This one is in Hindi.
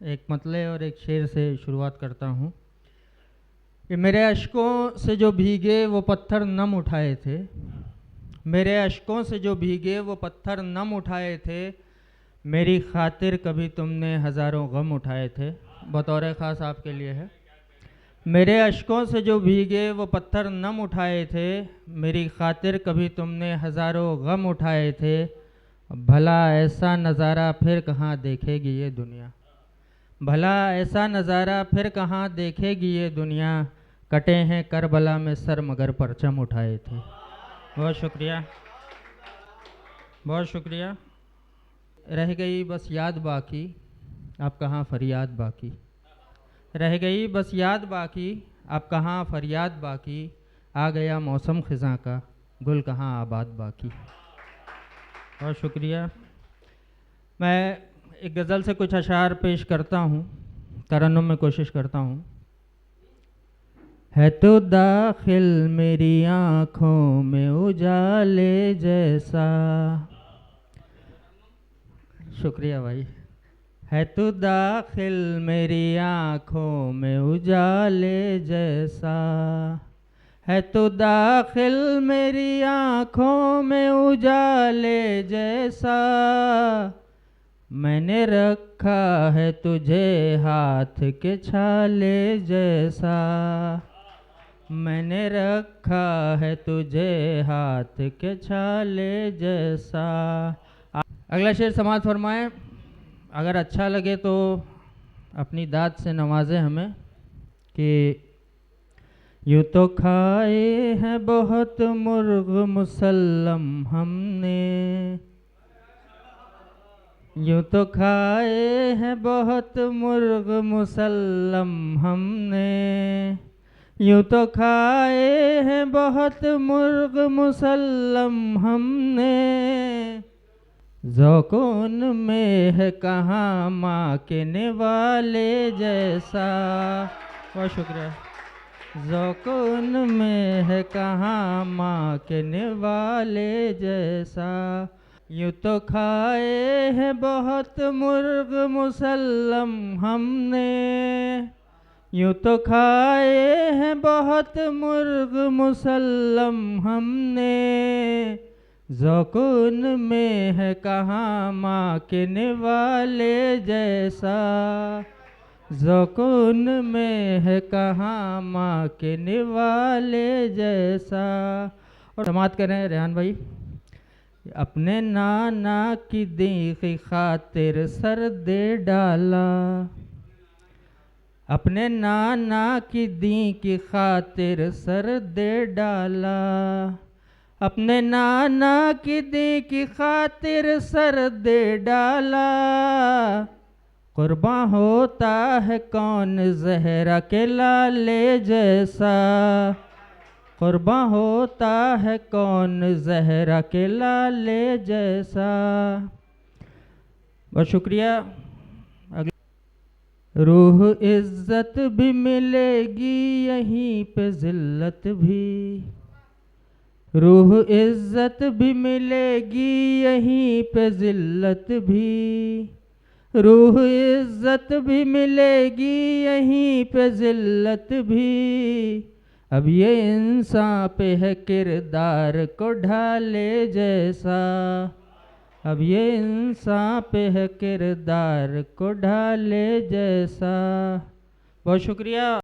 एक मतले और एक शेर से शुरुआत करता हूँ कि मेरे अश्कों से जो भीगे वो पत्थर नम उठाए थे, मेरे अश्कों से जो भीगे वो पत्थर नम उठाए थे, मेरी खातिर कभी तुमने हज़ारों गम उठाए थे। बतौर ख़ास आपके लिए है। मेरे अश्कों से जो भीगे वो पत्थर नम उठाए थे, मेरी खातिर कभी तुमने हज़ारों गम उठाए थे। भला ऐसा नज़ारा फिर कहाँ देखेगी ये दुनिया, भला ऐसा नज़ारा फिर कहाँ देखेगी ये दुनिया। कटे हैं करबला में सर मगर परचम उठाए थे। बहुत शुक्रिया, बहुत शुक्रिया। रह गई बस याद बाकी, आप कहाँ फरियाद बाकी। रह गई बस याद बाकी, आप कहाँ फरियाद बाकी। आ गया मौसम ख़िज़ां का, गुल कहाँ आबाद बाकी। बहुत शुक्रिया। मैं एक गज़ल से कुछ अशार पेश करता हूँ, तरन्नुम में कोशिश करता हूँ। है तो दाखिल मेरी आँखों में उजाले जैसा, शुक्रिया भाई। है तो दाखिल मेरी आँखों में उजाले जैसा, है तो दाखिल मेरी आँखों में उजाले जैसा। मैंने रखा है तुझे हाथ के छाले जैसा, मैंने रखा है तुझे हाथ के छाले जैसा। अगला शेर समाज फरमाएं। अगर अच्छा लगे तो अपनी दाद से नवाजें हमें कि यूँ तो खाए हैं बहुत मुर्ग मुसल्लम हमने, यूँ तो खाए हैं बहुत मुर्ग मुसल्लम हमने, यूँ तो खाए हैं बहुत मुर्ग मुसल्लम हमने। ज़ौक़-उन में है कहाँ माँ के निवाले जैसा। बहुत शुक्रिया। ज़ौक़-उन में है कहाँ माँ के निवाले जैसा। यूँ तो खाए हैं बहुत मुर्ग मुसल्लम हमने, यूँ तो खाए हैं बहुत मुर्ग मुसल्लम हमने। ज़ौक़-उन में है कहाँ माँ के निवाले जैसा, ज़ौक़-उन में है कहाँ माँ के निवाले जैसा। और समाप्त करें रेहान भाई। अपने नाना की दी खातिर सर दे डाला, अपने नाना की दी की खातिर सर दे डाला, अपने नाना की दी की खातिर सर दे डाला। कुर्बान होता है कौन ज़हरा के लाले जैसा, कुर्बान होता है कौन ज़हरा के लाले जैसा। बहुत शुक्रिया। रूह इज़्ज़त भी मिलेगी यहीं पे ज़िल्लत भी, रूह इज़्ज़त भी मिलेगी यहीं पे ज़िल्लत भी, रूह इज़्ज़त भी मिलेगी यहीं पे ज़िल्लत भी। अब ये इंसान पे है किरदार को ढाले जैसा, अब ये इंसान पे है किरदार को ढाले जैसा। बहुत शुक्रिया।